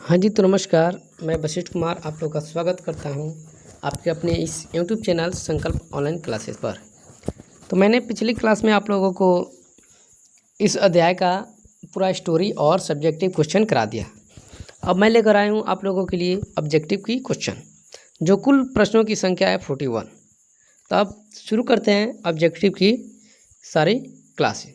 हाँ जी, तो नमस्कार। मैं वशिष्ठ कुमार आप लोग का स्वागत करता हूँ आपके अपने इस यूट्यूब चैनल संकल्प ऑनलाइन क्लासेस पर। तो मैंने पिछली क्लास में आप लोगों को इस अध्याय का पूरा स्टोरी और सब्जेक्टिव क्वेश्चन करा दिया। अब मैं लेकर आया हूँ आप लोगों के लिए ऑब्जेक्टिव की क्वेश्चन, जो कुल प्रश्नों की संख्या है 41। तो अब शुरू करते हैं ऑब्जेक्टिव की सारी क्लासेस।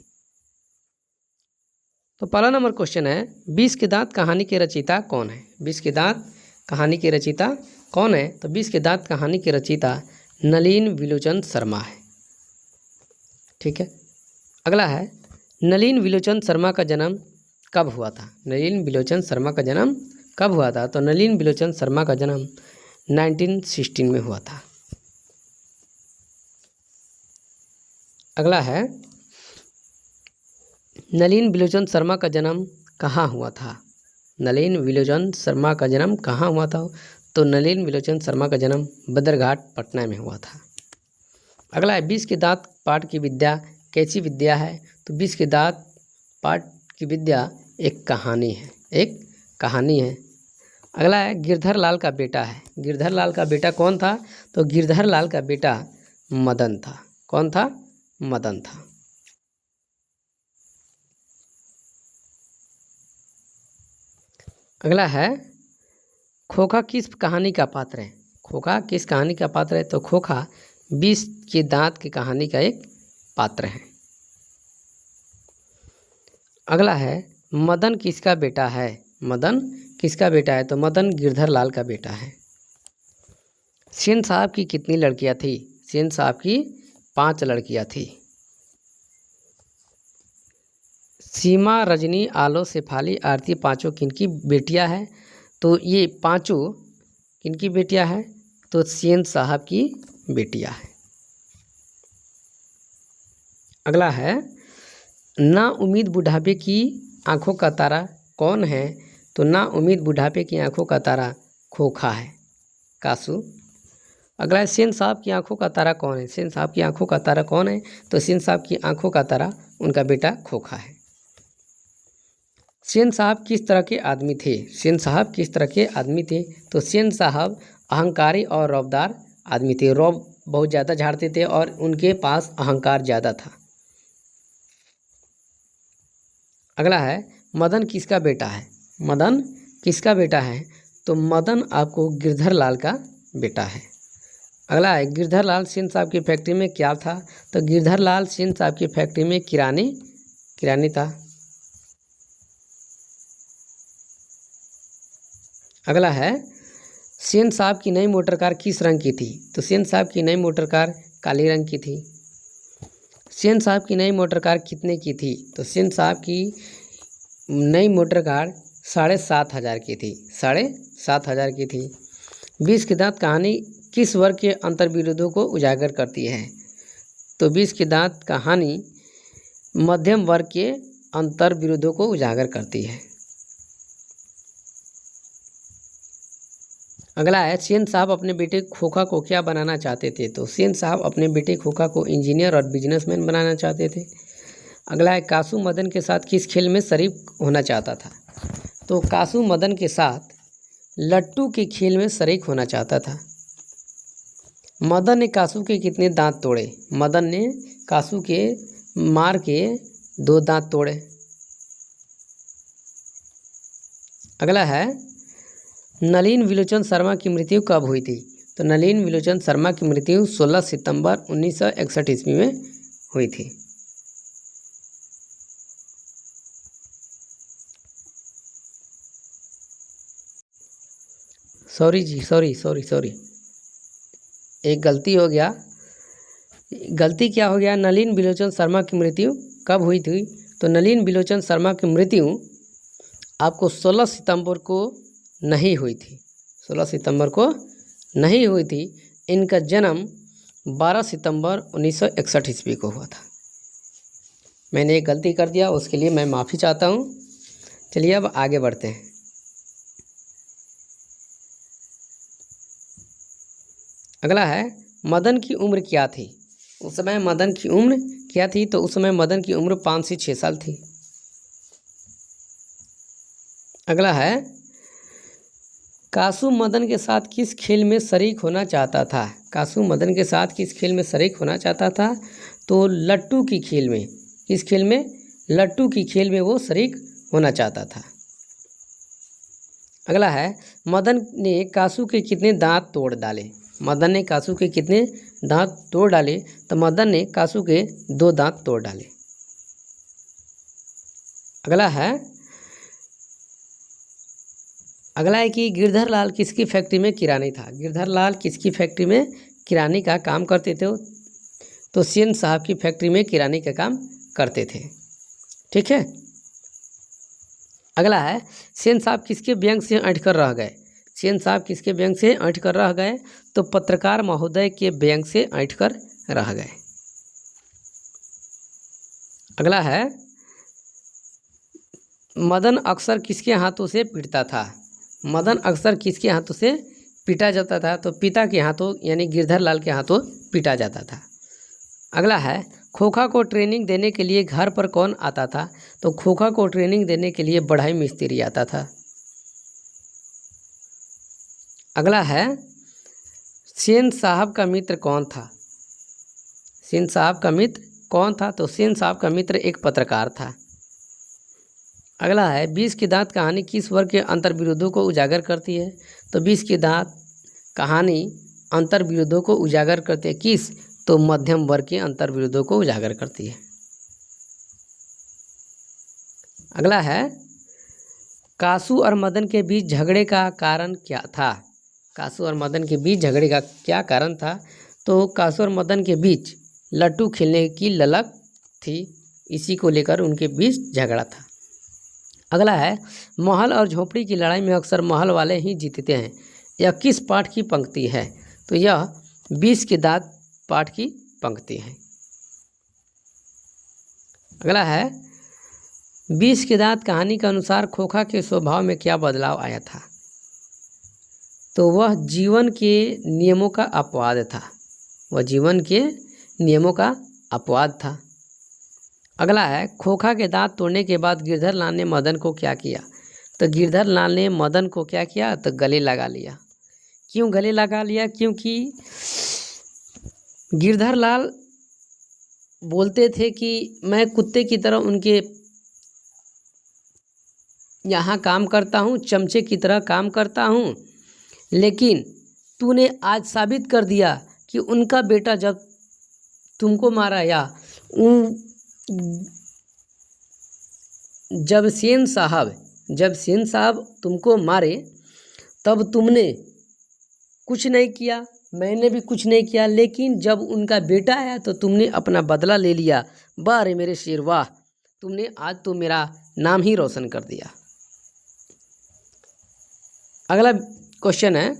तो पहला नंबर क्वेश्चन है, 20 के दांत कहानी के रचयिता कौन है? 20 के दांत कहानी के रचयिता कौन है? तो 20 के दांत कहानी के रचयिता नलिन विलोचन शर्मा है। ठीक है। अगला है, नलिन विलोचन शर्मा का जन्म कब हुआ था? नलिन विलोचन शर्मा का जन्म कब हुआ था? तो नलिन विलोचन शर्मा का जन्म 1916 में हुआ था। अगला है, नलिन विलोचन शर्मा का जन्म कहाँ हुआ था? नलिन विलोचन शर्मा का जन्म कहाँ हुआ था? तो नलिन विलोचन शर्मा का जन्म बदरघाट पटना में हुआ था। अगला है, 20 के दांत पाठ की विद्या कैसी विद्या है? तो 20 के दांत पाठ की विद्या एक कहानी है, एक कहानी है। अगला है, गिरधर लाल का बेटा है। गिरधर लाल का बेटा कौन था? तो गिरधर लाल का बेटा मदन था। कौन था? मदन था। अगला है, खोखा किस कहानी का पात्र है? खोखा किस कहानी का पात्र है? तो खोखा 20 के दांत की कहानी का एक पात्र है। अगला है, मदन किसका बेटा है? मदन किसका बेटा है? तो मदन गिरधर लाल का बेटा है। सेन साहब की कितनी लड़कियां थी? सेन साहब की 5 लड़कियां थी। सीमा, रजनी, आलो, शेफाली, आरती पांचों किनकी बेटियां हैं? तो ये पांचों किनकी बेटियां हैं? तो सेन साहब की बेटियां हैं। अगला है, ना उम्मीद बुढ़ापे की आंखों का तारा कौन है? तो ना उम्मीद बुढ़ापे की आंखों का तारा खोखा है, कासू। अगला है, सेन साहब की आंखों का तारा कौन है? सेन साहब की आंखों का तारा कौन है? तो सेन साहब की आंखों का तारा उनका बेटा खोखा है। सेन साहब किस तरह के आदमी थे? सेन साहब किस तरह के आदमी थे? तो सेन साहब अहंकारी और रौबदार आदमी थे। रौब बहुत ज़्यादा झाड़ते थे और उनके पास अहंकार ज़्यादा था। अगला है, मदन किसका बेटा है? मदन किसका बेटा है? तो मदन आपको गिरधर लाल का बेटा है। अगला है, गिरधर लाल सेन साहब की फैक्ट्री में क्या था? तो गिरधर लाल सेन साहब की फैक्ट्री में किरानी था। अगला है, सेन साहब की नई मोटर कार किस रंग की थी? तो सेन साहब की नई मोटर कार काले रंग की थी। सेन साहब की नई मोटर कार कितने की थी? तो सेन साहब की नई मोटर कार 7,500 की थी। 7,500 की थी। 20 के दांत कहानी किस वर्ग के अंतर्विरोधों को उजागर करती है? तो 20 के दांत कहानी मध्यम वर्ग के अंतर्विरोधों को उजागर करती है। अगला है, सेन साहब अपने बेटे खोखा को क्या बनाना चाहते थे? तो सेन साहब अपने बेटे खोखा को इंजीनियर और बिजनेसमैन बनाना चाहते थे। अगला है, कासू मदन के साथ किस खेल में शरीक होना चाहता था? तो कासू मदन के साथ लट्टू के खेल में शरीक होना चाहता था। मदन ने कासू के कितने दांत तोड़े? मदन ने कासू के मार के 2 दांत तोड़े। अगला है, नलिन विलोचन शर्मा की मृत्यु कब हुई थी? तो नलिन विलोचन शर्मा की मृत्यु 16 सितंबर 1961 ईस्वी में हुई थी। सॉरी, एक गलती हो गया। गलती क्या हो गया? नलिन विलोचन शर्मा की मृत्यु कब हुई थी? तो नलिन विलोचन शर्मा की मृत्यु आपको 16 सितंबर को नहीं हुई थी। 16 सितंबर को नहीं हुई थी। इनका जन्म 12 सितंबर 1961 ईस्वी को हुआ था। मैंने एक गलती कर दिया, उसके लिए मैं माफ़ी चाहता हूँ। चलिए अब आगे बढ़ते हैं। अगला है, मदन की उम्र क्या थी? उस समय मदन की उम्र क्या थी? तो उस समय मदन की उम्र 5 से 6 साल थी। अगला है, कासू मदन के साथ किस खेल में शरीक होना चाहता था? कासू मदन के साथ किस खेल में शरीक होना चाहता था? तो लट्टू की खेल में। किस खेल में? लट्टू की खेल में वो शरीक होना चाहता था। अगला है, मदन ने कासू के कितने दांत तोड़ डाले? मदन ने कासू के कितने दांत तोड़ डाले? तो मदन ने कासू के 2 दांत तोड़ डाले। अगला है कि गिरधर लाल किसकी फैक्ट्री में किरानी था? गिरधर लाल किसकी फैक्ट्री में किरानी का काम करते थे? तो सेन साहब की फैक्ट्री में किरानी का काम करते थे। ठीक है। अगला है, सेन साहब किसके व्यंग से ऐंठ कर रह गए? सेन साहब किसके व्यंग से ऐंठ कर रह गए? तो पत्रकार महोदय के व्यंग से ऐंठ कर रह गए। अगला है, मदन अक्सर किसके हाथों से पीटता था? मदन अक्सर किसके हाथों से पीटा जाता था? तो पिता के हाथों यानी गिरधर लाल के हाथों पीटा जाता था। अगला है, खोखा को ट्रेनिंग देने के लिए घर पर कौन आता था? तो खोखा को ट्रेनिंग देने के लिए बढ़ई मिस्त्री आता था। अगला है, सेन साहब का मित्र कौन था? सेन साहब का मित्र कौन था? तो सेन साहब का मित्र एक पत्रकार था। अगला है, 20 की दांत कहानी किस वर्ग के अंतर्विरोधों को उजागर करती है? तो 20 की दांत कहानी अंतर्विरोधों को उजागर करती है। किस? तो मध्यम वर्ग के अंतर्विरोधों को उजागर करती है। अगला है, कासू और मदन के बीच झगड़े का कारण क्या था? कासू और मदन के बीच झगड़े का क्या कारण था? तो कासू और मदन के बीच लट्टू खेलने की ललक थी, इसी को लेकर उनके बीच झगड़ा था। अगला है, महल और झोपड़ी की लड़ाई में अक्सर महल वाले ही जीतते हैं, यह किस पाठ की पंक्ति है? तो यह 20 की दांत पाठ की पंक्ति है। अगला है, 20 की दांत कहानी के अनुसार खोखा के स्वभाव में क्या बदलाव आया था? तो वह जीवन के नियमों का अपवाद था। वह जीवन के नियमों का अपवाद था। अगला है, खोखा के दांत तोड़ने के बाद गिरधर लाल ने मदन को क्या किया? तो गिरधर लाल ने मदन को क्या किया? तो गले लगा लिया। क्यों गले लगा लिया? क्योंकि गिरधर लाल बोलते थे कि मैं कुत्ते की तरह उनके यहाँ काम करता हूँ, चमचे की तरह काम करता हूँ, लेकिन तूने आज साबित कर दिया कि उनका बेटा जब तुमको मारा या जब सेन साहब तुमको मारे तब तुमने कुछ नहीं किया, मैंने भी कुछ नहीं किया, लेकिन जब उनका बेटा आया तो तुमने अपना बदला ले लिया। वाह रे मेरे शेर वाह, तुमने आज तो मेरा नाम ही रोशन कर दिया। अगला क्वेश्चन है,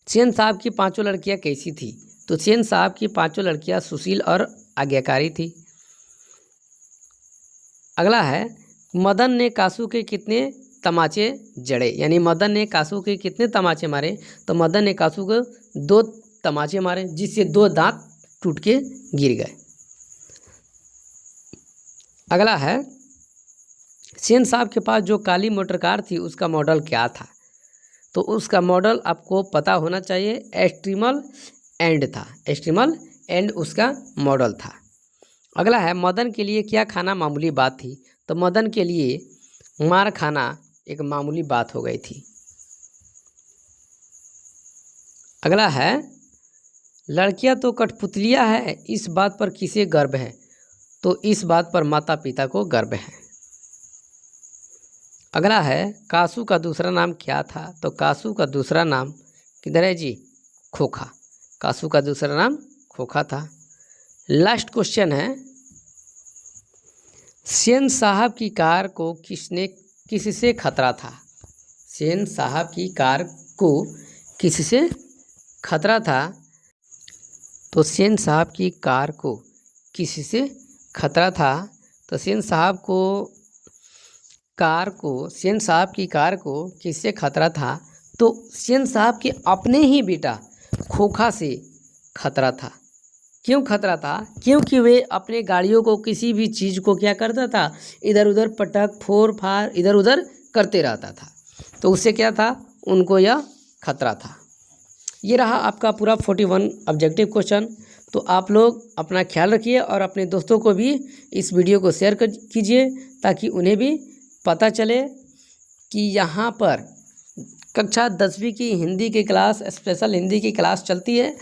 सेन साहब की 5 लड़कियां कैसी थी? तो सेन साहब की 5 लड़कियां सुशील और आज्ञाकारी थी। अगला है, मदन ने कासू के कितने तमाचे जड़े? यानी मदन ने कासू के कितने तमाचे मारे? तो मदन ने कासू को 2 तमाचे मारे, जिससे 2 दांत टूट के गिर गए। अगला है, सेन साहब के पास जो काली मोटर कार थी उसका मॉडल क्या था? तो उसका मॉडल आपको पता होना चाहिए, एक्सट्रीमल एंड था। एक्सट्रीमल एंड उसका मॉडल था। अगला है, मदन के लिए क्या खाना मामूली बात थी? तो मदन के लिए मार खाना एक मामूली बात हो गई थी। अगला है, लड़कियां तो कठपुतलियां है, इस बात पर किसे गर्व है? तो इस बात पर माता पिता को गर्व है। अगला है, कासू का दूसरा नाम क्या था? तो कासू का दूसरा नाम किधर है जी? खोखा। कासू का दूसरा नाम खोखा था। लास्ट क्वेश्चन है, सेन साहब की कार को किससे खतरा था? सेन साहब की कार को किससे खतरा था? तो सेन साहब की कार को किससे खतरा था? तो सेन साहब की कार को किससे खतरा था? तो सेन साहब के अपने ही बेटा खोखा से खतरा था। क्यों खतरा था? क्योंकि वे अपने गाड़ियों को किसी भी चीज़ को क्या करता था, इधर उधर पटक फोड़ फाड़ इधर उधर करते रहता था। तो उससे क्या था, उनको यह खतरा था। ये रहा आपका पूरा 41 ऑब्जेक्टिव क्वेश्चन। तो आप लोग अपना ख्याल रखिए और अपने दोस्तों को भी इस वीडियो को शेयर कीजिए ताकि उन्हें भी पता चले कि यहाँ पर कक्षा 10वीं की हिंदी की क्लास, स्पेशल हिंदी की क्लास चलती है।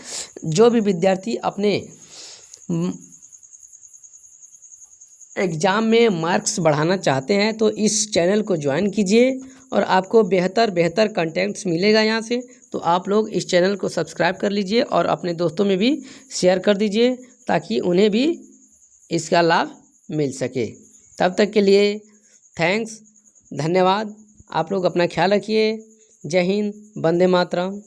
जो भी विद्यार्थी अपने एग्ज़ाम में मार्क्स बढ़ाना चाहते हैं तो इस चैनल को ज्वाइन कीजिए और आपको बेहतर कंटेंट्स मिलेगा यहाँ से। तो आप लोग इस चैनल को सब्सक्राइब कर लीजिए और अपने दोस्तों में भी शेयर कर दीजिए ताकि उन्हें भी इसका लाभ मिल सके। तब तक के लिए थैंक्स, धन्यवाद। आप लोग अपना ख्याल रखिए। जय हिंद, वंदे मातरम।